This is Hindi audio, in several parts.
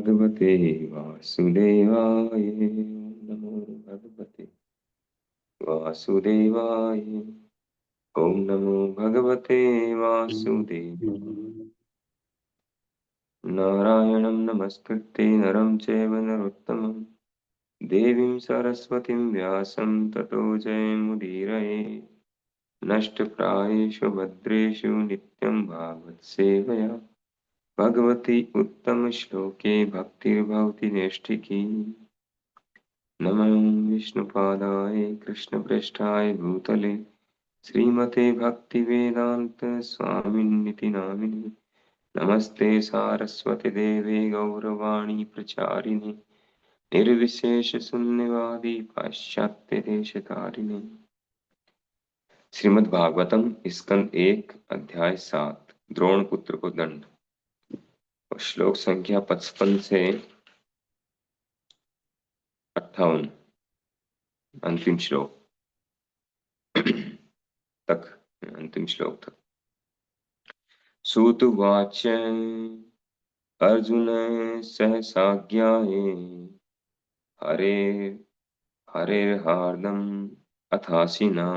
भगवते वासुदेवाय। ओम नमो भगवते वासुदेवाय। ओम नमो भगवते वासुदेवाय। नारायणं नमस्कृत्य नरं चैव नरोत्तमं देवीं सरस्वतीं व्यासं ततो जयमुदीरये। नष्टप्रायेषु भद्रेषु नित्यं भागवत सेवया भगवती उत्तम श्लोके भक्तिर्भवति नैष्ठिकी। नमः विष्णुपादाय कृष्णप्रेष्ठाय भूतले श्रीमते भक्तिवेदांत स्वामिन्निति नामिने। नमस्ते सारस्वती देवे गौरवाणी प्रचारिणे निर्विशेष शून्यवादी पाश्चात्य देशतारिणे। श्रीमद् भागवतम स्कंद 1 अध्याय 7 द्रोण पुत्र को दंड। श्लोक संख्या 55 से 58 अंतिम श्लोक तक, अंतिम श्लोक तक। सूतुवाच अर्जुन सहसाज्ञाये हरे हरेर्हार्दम् अथासिना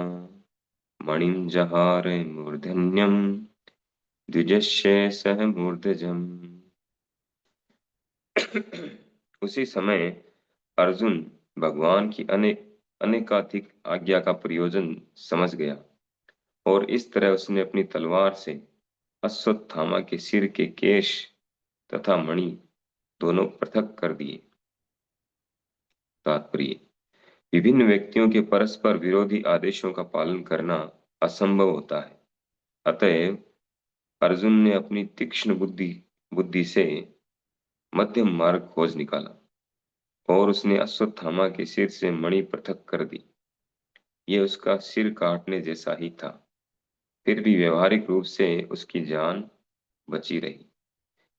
मणिं जहार मूर्धन्यम् द्विजस्य सह मूर्धजम्। उसी समय अर्जुन भगवान की अनेकाधिक आज्ञा का प्रयोजन समझ गया और इस तरह उसने अपनी तलवार से अश्वत्थामा के सिर के केश तथा मणि दोनों पृथक कर दिए। तात्पर्य: विभिन्न व्यक्तियों के परस्पर विरोधी आदेशों का पालन करना असंभव होता है। अतएव अर्जुन ने अपनी तीक्ष्ण बुद्धि से मध्यम मार्ग खोज निकाला और उसने अश्वत्थामा के सिर से मणि पृथक कर दी। यह उसका सिर काटने जैसा ही था, फिर भी व्यवहारिक रूप से उसकी जान बची रही।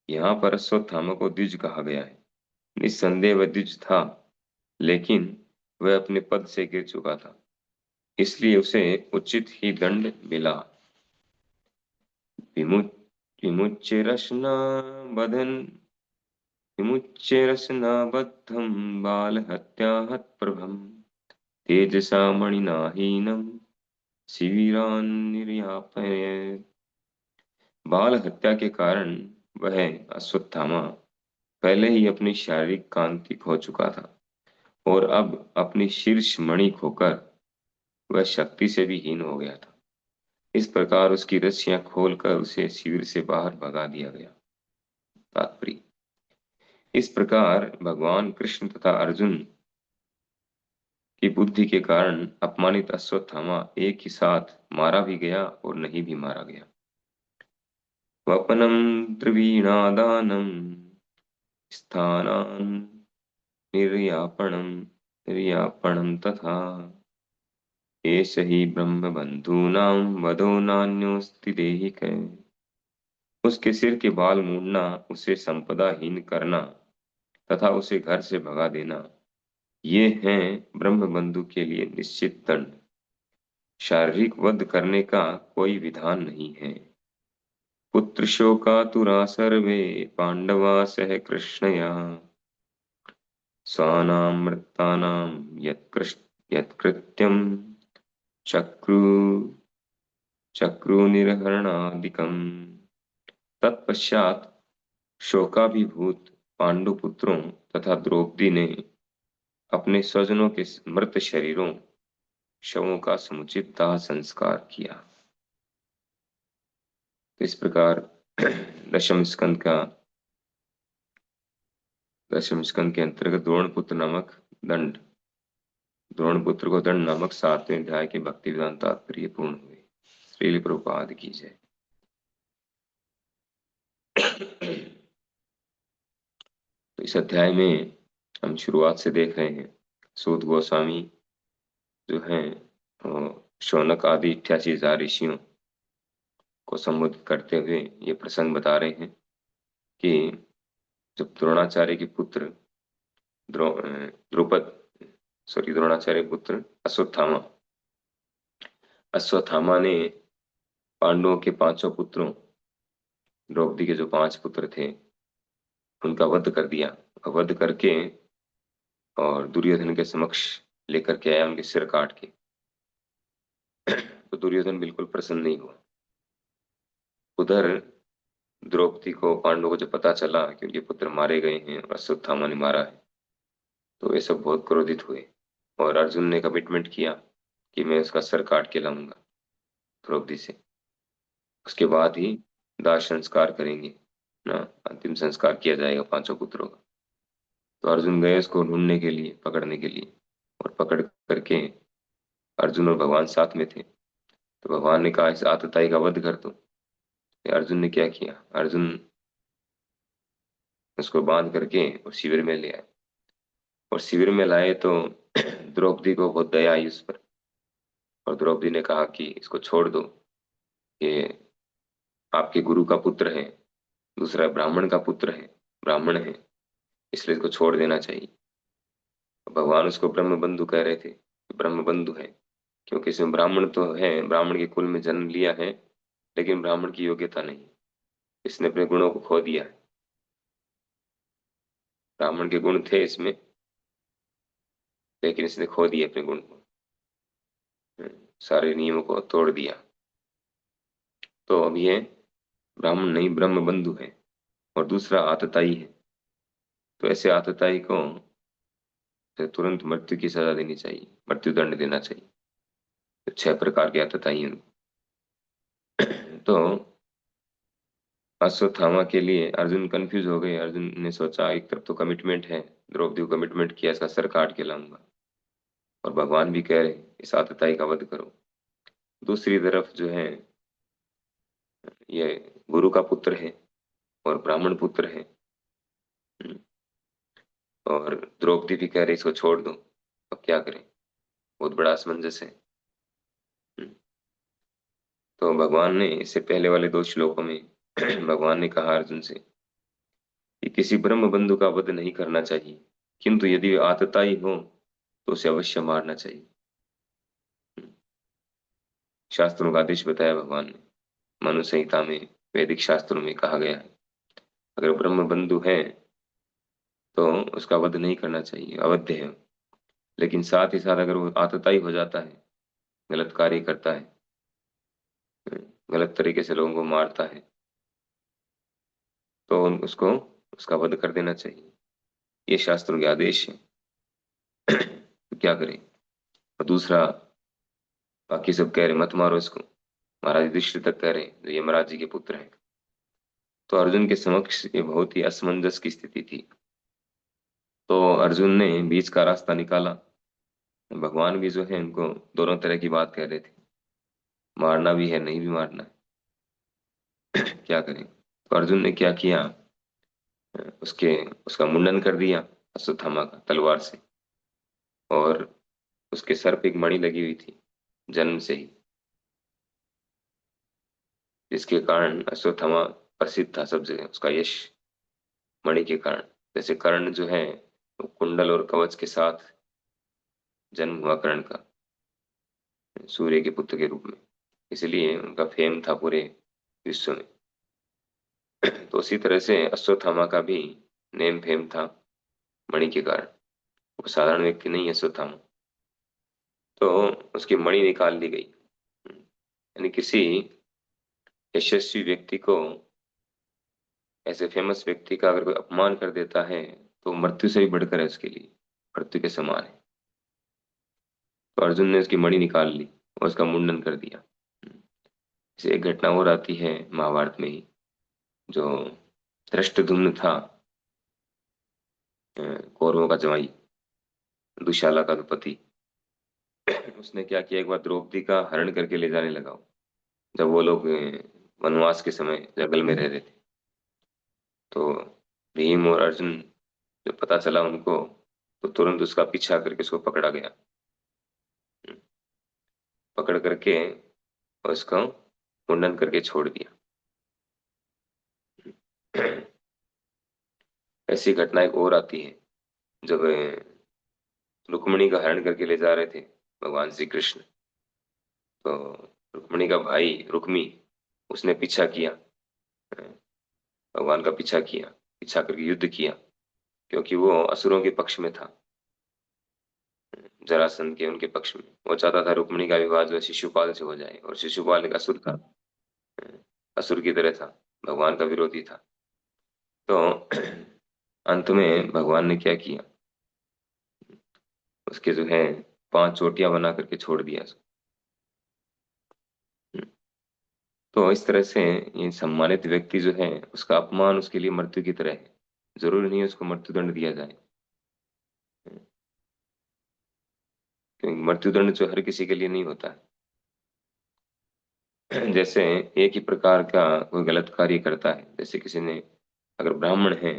यहाँ पर अश्वत्थामा को द्विज कहा गया है। निस्संदेह वह द्विज था, लेकिन वह अपने पद से गिर चुका था, इसलिए उसे उचित ही दंड मिला। विमुच्य रशना बधन विमुच्य रशनाबद्धं बालहत्या हतप्रभं तेजसा मणिना हीनं शिविरान् निर्यापयत्। बाल हत्या के कारण वह अश्वत्थामा पहले ही अपनी शारीरिक कांति खो चुका था और अब अपनी शीर्ष मणि खोकर वह शक्ति से भी हीन हो गया था। इस प्रकार उसकी रस्सियां खोलकर उसे शिविर से बाहर भगा दिया गया। तात्पर्य: इस प्रकार भगवान कृष्ण तथा अर्जुन की बुद्धि के कारण अपमानित अश्वत्थामा एक ही साथ मारा भी गया और नहीं भी मारा गया। वपनम त्रिवीणादानम स्थानान निर्यापणम तथा एष ही ब्रह्म बंधूनां वधो नान्योस्ति देहिके। उसके सिर के बाल मूंडना, उसे संपदाहीन करना तथा उसे घर से भगा देना, ये हैं ब्रह्म बंधु के लिए निश्चित दंड। शारीरिक वध करने का कोई विधान नहीं है। पुत्र शोकातुरा सर्वे पांडवा सह कृष्णया स्वानां मृतानां यत्कृत्यं चक्रु चक्रुनिर्हरणादिकम्। तत्पश्चात शोकाभिभूत पांडुपुत्रों तथा द्रौपदी ने अपने स्वजनों के मृत शरीरों शवों का समुचित दाह संस्कार किया। इस प्रकार दशम स्कंद के अंतर्गत द्रोणपुत्र को दंड नामक 7वें अध्याय के भक्ति वेदांत तात्पर्य पूर्ण हुए। श्रील प्रभुपाद की जय। तो इस अध्याय में हम शुरुआत से देख रहे हैं, सूत गोस्वामी जो हैं शौनक आदि 88,000 ऋषियों को संबोधित करते हुए ये प्रसंग बता रहे हैं कि जब द्रोणाचार्य के पुत्र द्रोणाचार्य पुत्र अश्वत्थामा ने पांडवों के 5 पुत्रों, द्रौपदी के जो 5 पुत्र थे, उनका वध कर दिया। वध करके और दुर्योधन के समक्ष लेकर के आया उनके सिर काट के। तो दुर्योधन बिल्कुल प्रसन्न नहीं हुआ। उधर द्रौपदी को, पांडवों को जब पता चला कि उनके पुत्र मारे गए हैं और अश्वत्थामा ने मारा है, तो वे सब बहुत क्रोधित हुए। और अर्जुन ने कमिटमेंट किया कि मैं उसका सर काट के लाऊंगा द्रौपदी से। उसके बाद ही दाह संस्कार करेंगे ना, अंतिम संस्कार किया जाएगा पांचों पुत्रों का। तो अर्जुन गए उसको ढूंढने के लिए, पकड़ने के लिए। और पकड़ करके अर्जुन और भगवान साथ में थे। तो भगवान ने कहा इस आतताई का वध कर दो। ये अर्जुन ने क्या किया, अर्जुन उसको बांध करके और शिविर में ले आए। और शिविर में लाए तो द्रौपदी को बहुत दया आई उस पर। और द्रौपदी ने कहा कि इसको छोड़ दो, ये आपके गुरु का पुत्र है, दूसरा ब्राह्मण का पुत्र है, ब्राह्मण है, इसलिए इसको छोड़ देना चाहिए। भगवान उसको ब्रह्म बंधु कह रहे थे, ब्रह्म बंधु है क्योंकि इसमें ब्राह्मण तो है, ब्राह्मण के कुल में जन्म लिया है, लेकिन ब्राह्मण की योग्यता नहीं। इसने अपने गुणों को खो दिया है। ब्राह्मण के गुण थे इसमें, लेकिन इसने खो दिए अपने गुण को। सारे नियमों को तोड़ दिया। तो अब ये ब्राह्मण नहीं, ब्रह्म बंधु है। और दूसरा आतताई है। तो ऐसे आतताई को तो तुरंत मृत्यु की सजा देनी चाहिए, मृत्यु दंड देना चाहिए। तो 6 प्रकार के आतताई हैं उनको। तो अश्वत्थामा के लिए अर्जुन कंफ्यूज हो गए। अर्जुन ने सोचा एक तरफ तो कमिटमेंट है, द्रौपदी को कमिटमेंट किया इसका सर काट के लाऊंगा, और भगवान भी कह रहे इस आतताई का वध करो। दूसरी तरफ जो है ये गुरु का पुत्र है और ब्राह्मण पुत्र है। हम्म, और द्रौपदी भी कह रही इसको छोड़ दो। अब क्या करें, बहुत बड़ा असमंजस है। हम्म, तो भगवान ने इससे पहले वाले 2 श्लोकों में भगवान ने कहा अर्जुन से कि किसी ब्रह्म बंधु का वध नहीं करना चाहिए, किंतु यदि वे आतताई हो तो उसे अवश्य मारना चाहिए। हम्म, शास्त्रों का आदेश बताया भगवान ने। मनु संहिता में, वैदिक शास्त्रों में कहा गया है अगर ब्रह्म बंधु है तो उसका वध नहीं करना चाहिए, अवध्य है। लेकिन साथ ही साथ अगर वो आतताई हो जाता है, गलत कार्य करता है, गलत तरीके से लोगों को मारता है, तो उसको उसका वध कर देना चाहिए। ये शास्त्रों के आदेश है। तो क्या करें। और दूसरा, बाकी सब कह रहे मत मारो इसको। महाराज युधिष्ठिर तक कह रहे जो यमराज जी के पुत्र हैं। तो अर्जुन के समक्ष ये बहुत ही असमंजस की स्थिति थी। तो अर्जुन ने बीच का रास्ता निकाला। भगवान भी जो है उनको दोनों तरह की बात कह रहे थे, मारना भी है, नहीं भी मारना है। क्या करें। तो अर्जुन ने क्या किया, उसके उसका मुंडन कर दिया अश्वत्थामा का तलवार से। और उसके सर पे एक मणि लगी हुई थी जन्म से ही, जिसके कारण अश्वत्थामा प्रसिद्ध था सब जगह, उसका यश मणि के कारण। जैसे कर्ण जो है वो कुंडल और कवच के साथ जन्म हुआ कर्ण का, सूर्य के पुत्र के रूप में, इसलिए उनका फेम था पूरे विश्व में। तो उसी तरह से अश्वत्थामा का भी नेम फेम था मणि के कारण। वो साधारण व्यक्ति नहीं है अश्वत्थामा। तो उसकी मणि निकाल ली गई। यानी किसी यशस्वी व्यक्ति को, ऐसे फेमस व्यक्ति का अगर कोई अपमान कर देता है तो मृत्यु से भी बढ़कर है उसके लिए, मृत्यु के समान है। तो अर्जुन ने उसकी मणि निकाल ली और उसका मुंडन कर दिया। इसे एक घटना और आती है महाभारत में ही। जो धृष्टद्युम्न था, कौरवों का जवाई, दुशाला का पति, उसने क्या किया, एक बार द्रौपदी का हरण करके ले जाने लगा। जब वो लोग वनवास के समय जंगल में रह रहे थे, तो भीम और अर्जुन जब पता चला उनको, तो तुरंत उसका पीछा करके उसको पकड़ा गया। पकड़ करके उसको मुंडन करके छोड़ दिया। ऐसी घटना एक और आती है जब रुक्मिणी का हरण करके ले जा रहे थे भगवान श्री कृष्ण। तो रुक्मिणी का भाई रुक्मी, उसने पीछा किया, अ, भगवान का पीछा किया। इच्छा करके युद्ध किया, क्योंकि वो असुरों के पक्ष में था, जरासंध के उनके पक्ष में। वो चाहता था रुक्मिणी का विवाह जो है शिशुपाल से हो जाए, और शिशुपाल एक असुर था, असुर की तरह था, भगवान का विरोधी था। तो अंत में भगवान ने क्या किया, उसके जो है 5 चोटियां बना करके छोड़ दिया उसको। तो इस तरह से ये सम्मानित व्यक्ति जो है, उसका अपमान उसके लिए मृत्यु की तरह है। जरूरी नहीं है उसको मृत्युदंड दिया जाए, क्योंकि मृत्युदंड जो हर किसी के लिए नहीं होता है। जैसे एक ही प्रकार का कोई गलत कार्य करता है, जैसे किसी ने, अगर ब्राह्मण है,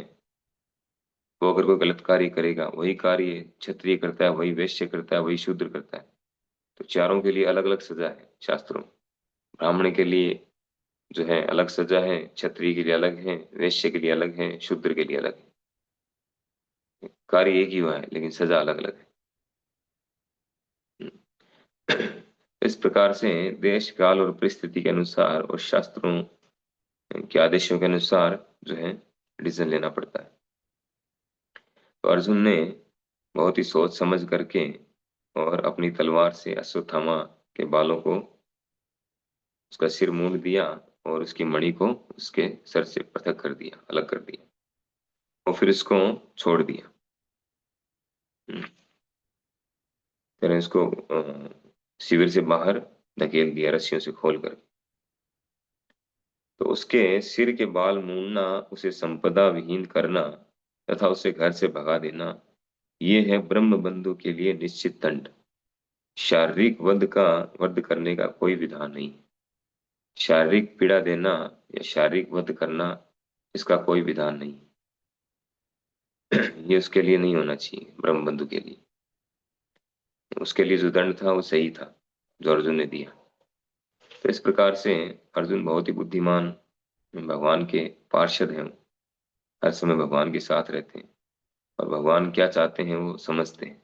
वो अगर कोई गलत कार्य करेगा, वही कार्य क्षत्रिय करता है, वही वैश्य करता है, वही शूद्र करता है, तो चारों के लिए अलग अलग सजा है शास्त्रों में। ब्राह्मण के लिए जो है अलग सजा है, क्षत्रिय के लिए अलग है, वैश्य के लिए अलग है, शूद्र के लिए अलग है। कार्य एक ही हुआ है, लेकिन सजा अलग अलग है। इस प्रकार से देश काल और परिस्थिति के अनुसार और शास्त्रों के आदेशों के अनुसार जो है डिसीजन लेना पड़ता है। तो अर्जुन ने बहुत ही सोच समझ करके और अपनी तलवार से अश्वत्थामा के बालों को, उसका सिर मूंड दिया, और उसकी मणि को उसके सर से पृथक कर दिया, अलग कर दिया, और फिर उसको छोड़ दिया। हम्म, फिर इसको शिविर से बाहर धकेल दिया रस्सियों से खोल कर। तो उसके सिर के बाल मूंडना, उसे संपदा विहीन करना तथा उसे घर से भगा देना, ये है ब्रह्म बंधु के लिए निश्चित दंड। शारीरिक वध करने का कोई विधान नहीं। शारीरिक पीड़ा देना या शारीरिक वध करना, इसका कोई विधान नहीं। ये उसके लिए नहीं होना चाहिए, ब्रह्म बंधु के लिए। उसके लिए जो दंड था वो सही था, जो अर्जुन ने दिया। तो इस प्रकार से अर्जुन बहुत ही बुद्धिमान, भगवान के पार्षद हैं। हर समय भगवान के साथ रहते हैं, और भगवान क्या चाहते हैं वो समझते हैं।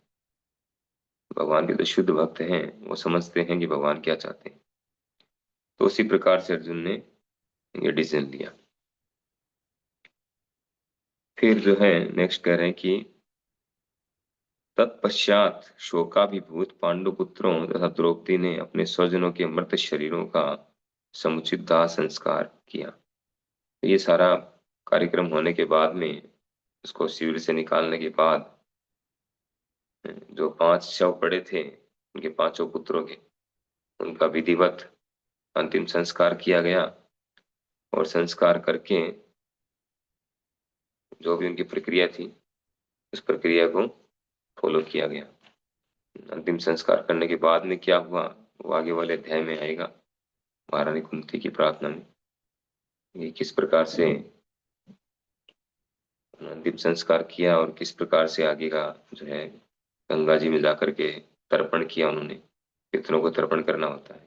भगवान के जो शुद्ध भक्त हैं वो समझते हैं कि भगवान क्या चाहते हैं। तो उसी प्रकार से अर्जुन ने ये डिसीजन लिया। फिर जो है नेक्स्ट कह रहे हैं कि तत्पश्चात शोकाभिभूत पांडुपुत्रों तथा द्रौपदी ने अपने स्वजनों के मृत शरीरों का समुचित दाह संस्कार किया। तो ये सारा कार्यक्रम होने के बाद में, उसको शिविर से निकालने के बाद, जो 5 शव पड़े थे उनके 5 पुत्रों के, उनका विधिवत अंतिम संस्कार किया गया। और संस्कार करके जो भी उनकी प्रक्रिया थी, उस प्रक्रिया को फॉलो किया गया। अंतिम संस्कार करने के बाद में क्या हुआ, वो आगे वाले अध्याय में आएगा, महारानी कुंती की प्रार्थना में। ये किस प्रकार से अंतिम संस्कार किया, और किस प्रकार से आगे का जो है गंगा जी में जाकर के तर्पण किया उन्होंने, पितरों को तर्पण करना होता है,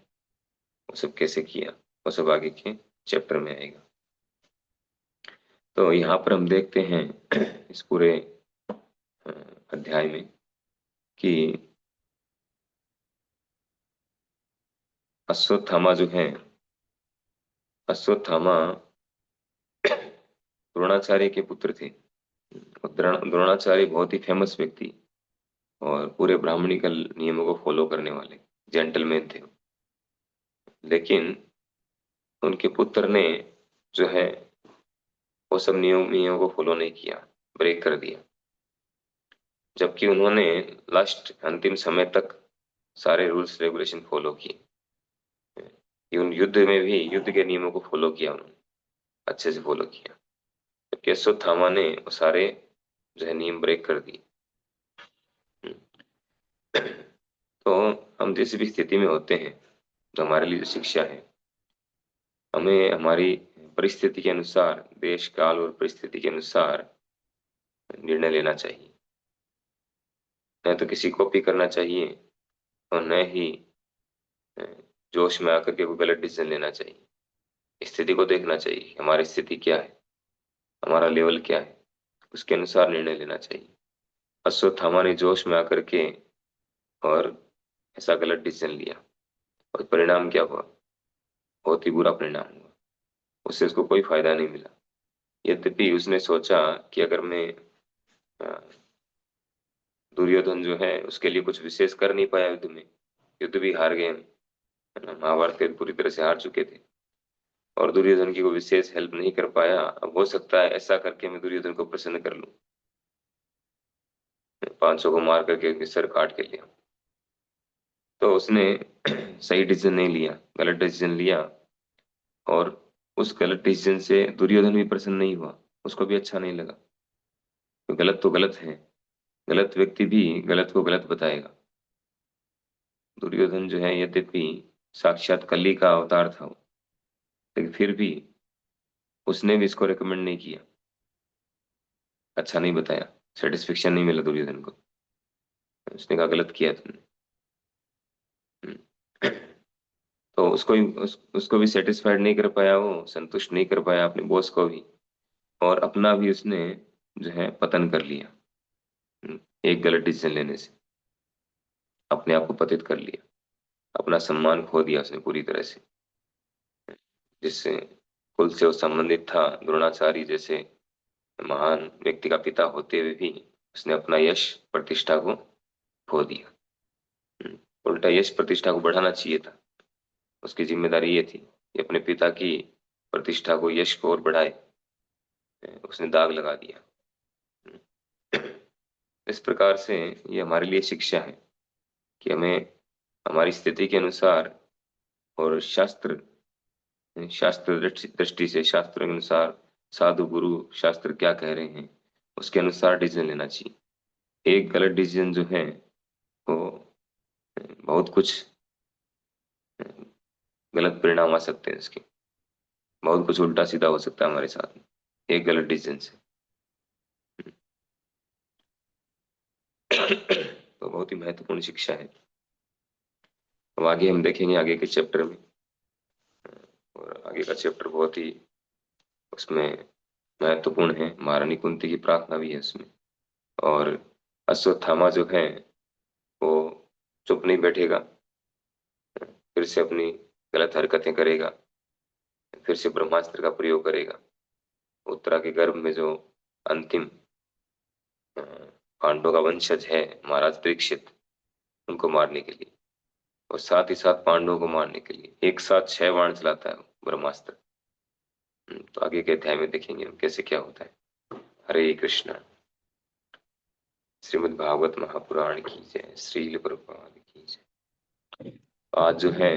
वो सब कैसे किया, वो सब आगे के चैप्टर में आएगा। तो यहाँ पर हम देखते हैं इस पूरे अ, अध्याय में कि अश्वत्थामा जो है, अश्वत्थामा द्रोणाचार्य के पुत्र थे। और द्रोणाचार्य बहुत ही फेमस व्यक्ति, और पूरे ब्राह्मणिकल नियमों को फॉलो करने वाले जेंटलमैन थे। लेकिन उनके पुत्र ने जो है वो सब नियमों को फॉलो नहीं किया, ब्रेक कर दिया। जबकि उन्होंने लास्ट अंतिम समय तक सारे रूल्स रेगुलेशन फॉलो किए। कि उन युद्ध में भी युद्ध के नियमों को फॉलो किया उन्होंने, अच्छे से फॉलो किया। जबकि अश्वत्थामा ने वो सारे जो है नियम ब्रेक कर दिए। तो हम जिस भी स्थिति में होते हैं, तो हमारे लिए जो शिक्षा है, हमें हमारी परिस्थिति के अनुसार, देश काल और परिस्थिति के अनुसार निर्णय लेना चाहिए। न तो किसी कॉपी करना चाहिए, और न ही अ, जोश में आकर के कोई गलत डिसीजन लेना चाहिए। स्थिति को देखना चाहिए, हमारी स्थिति क्या है, हमारा लेवल क्या है, उसके अनुसार निर्णय लेना चाहिए। अश्वत्थामा ने जोश में आकर के और ऐसा गलत डिसीजन लिया, और परिणाम क्या हुआ, बहुत ही बुरा परिणाम हुआ। उससे उसको कोई फायदा नहीं मिला। यद्यपि उसने सोचा कि अगर मैं अ, दुर्योधन जो है उसके लिए कुछ विशेष कर नहीं पाया युद्ध में, युद्ध भी हार गए हम, है ना, महाभारत के पूरी तरह से हार चुके थे और दुर्योधन की कोई विशेष हेल्प नहीं कर पाया। अब हो सकता है ऐसा करके मैं दुर्योधन को प्रसन्न कर लूं, 500 को मार करके उसके सर काट के लिया। तो उसने सही डिसीजन नहीं लिया, गलत डिसीजन लिया। और उस गलत डिसीजन से दुर्योधन भी प्रसन्न नहीं हुआ, उसको भी अच्छा नहीं लगा। तो गलत है, गलत व्यक्ति भी गलत को गलत बताएगा। दुर्योधन जो है यद्यपि साक्षात कली का अवतार था वो, लेकिन फिर भी उसने भी इसको रिकमेंड नहीं किया, अच्छा नहीं बताया, सेटिस्फेक्शन नहीं मिला दुर्योधन को। उसने कहा गलत किया तुमने। हम्म। तो उसको भी सेटिस्फाइड नहीं कर पाया, वो संतुष्ट नहीं कर पाया अपने बॉस को भी, और अपना भी उसने जो है पतन कर लिया। एक गलत डिसीजन लेने से अपने आप को पतित कर लिया, अपना सम्मान खो दिया उसने पूरी तरह से। जिससे कुल से वो संबंधित था, द्रोणाचार्य जैसे महान व्यक्ति का पिता होते हुए भी उसने अपना यश प्रतिष्ठा को खो दिया। हम्म, उल्टा यश प्रतिष्ठा को बढ़ाना चाहिए था, उसकी जिम्मेदारी ये थी कि अपने पिता की प्रतिष्ठा को, यश को और बढ़ाए। उसने दाग लगा दिया। इस प्रकार से ये हमारे लिए शिक्षा है कि हमें हमारी स्थिति के अनुसार और शास्त्र शास्त्र दृष्टि से, शास्त्र के अनुसार साधु गुरु शास्त्र क्या कह रहे हैं उसके अनुसार डिसीजन लेना चाहिए। एक गलत डिसीजन जो है वो बहुत कुछ गलत परिणाम आ सकते हैं इसके, बहुत कुछ उल्टा सीधा हो सकता है हमारे साथ में एक गलत डिसीजन से। तो बहुत ही महत्वपूर्ण शिक्षा है। अब आगे हम देखेंगे आगे के चैप्टर में, और आगे का चैप्टर बहुत ही उसमें महत्वपूर्ण है। महारानी कुंती की प्रार्थना भी है उसमें। और अश्वत्थामा जो है वो चुप नहीं बैठेगा, फिर से अपनी गलत हरकतें करेगा, फिर से ब्रह्मास्त्र का प्रयोग करेगा उत्तरा के गर्भ में जो अंतिम अ, पांडवों का वंशज है महाराज परीक्षित, उनको मारने के लिए, और साथ ही साथ पांडवों को मारने के लिए एक साथ 6 बाण चलाता है वो ब्रह्मास्त्र। तो आगे के अध्याय में देखेंगे हम कैसे क्या होता है। हरे कृष्णा। श्रीमद् भागवत महापुराण की जय, श्रील प्रभुपाद की जय। आज जो है